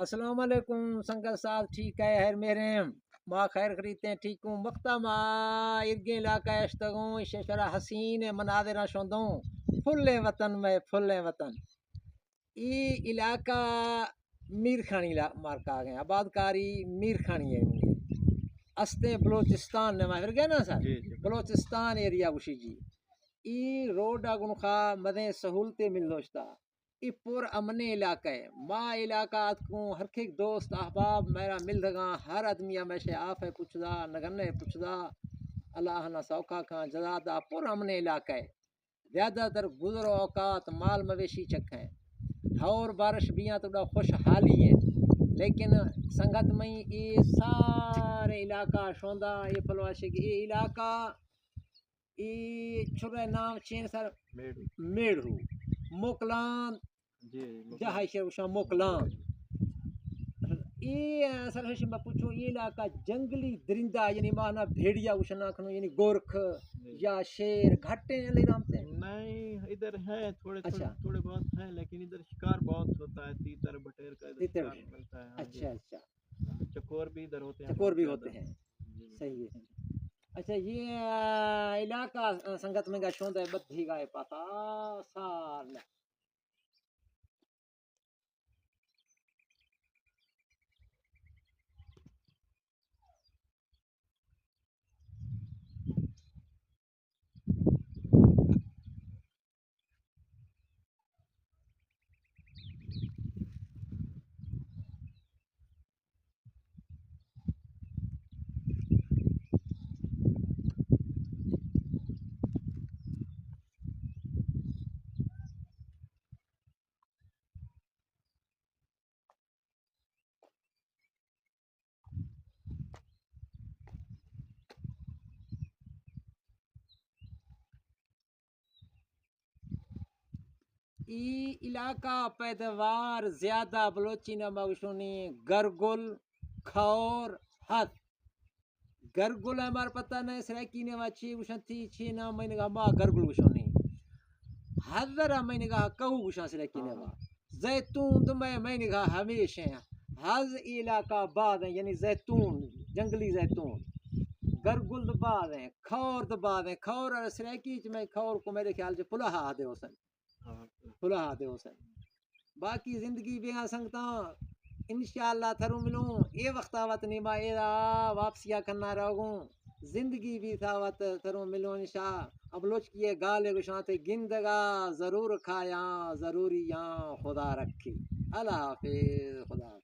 السلام علیکم سنگت صاحب ٹھیک ہے ہر میرے ما خیر خریدتے ہیں ٹھیک ہوں مقتا ما ارگے علاقہ اشتگوں ششرا حسین مناظرہ شوندوں پھل وطن میں پھل وطن ای علاقہ میر خانی مارکا گئے آباد کاری میر خانی ہے استے بلوچستان نے ماہر گئے نا سر بلوچستان ایریا وشی جی ای روڈ اگنخا مدیں سہولتیں مل دوشتا ای پور امن علاقہ ہے ما علاقہ اتکوں ہر ایک دوست احباب میرا مل دگا ہر آدمی میں سے آپ ہے پوچھدا نگنے پوچھدا اللہ نہ سوکھا کھاں جزادا پور امن علاقہ ہے زیادہ تر گزر اوقات مال مویشی چک ہیں اور بارش بیاں تو خوشحالی ہے لیکن سنگت میں یہ سارے علاقہ شوندا یہ پلواشے کی یہ علاقہ یہ چھوڑے نام چین سر میڑو موکلان جہاں شروع موکلان یہ سر ہش میں پوچھوں یہ علاقہ جنگلی درندہ یعنی مانا بھیڑیا وشنا کھنو یعنی گورکھ یا شیر گھٹے لے رامتے نہیں ادھر ہے تھوڑے بہت ہیں لیکن ادھر شکار بہت ہوتا ہے تیتر بٹیر کا ادھر شکار ملتا ہے اچھا چکور بھی ادھر ہوتے ہیں چکور بھی ہوتے ہیں صحیح ہے اچھا یہ علاقہ سنگت میں گا شوند ہے بدھی گائے پاتا سال ای علاقہ پیداوار زیادہ بلوچی نما وشونی گرگل کھور ہت گرگل ہمار پتہ نہیں سریکی نے واچی وشن تھی چھ نام میں نگاہ ما گرگل وشونی حضر میں نگاہ کہو وشن سریکی نے وا زیتون تو میں نگاہ ہمیشہ حض علاقہ بعد ہیں یعنی زیتون جنگلی زیتون گرگل تو بعد ہیں کھور تو بعد ہیں کھور اور سریکی میں کھور کو میرے خیال سے پلہ آدھے ہو سن پلہ آتے ہو سن باقی زندگی بیاں سنگتا انشاءاللہ تھرو ملوں اے وقت آوات نیما اے واپسیا کرنا رہوں زندگی بھی تھاوات تھرو ملوں انشاء اب لوچ کیے گالے گشانتے گندگا ضرور کھایا ضروری یاں خدا رکھی اللہ حافظ خدا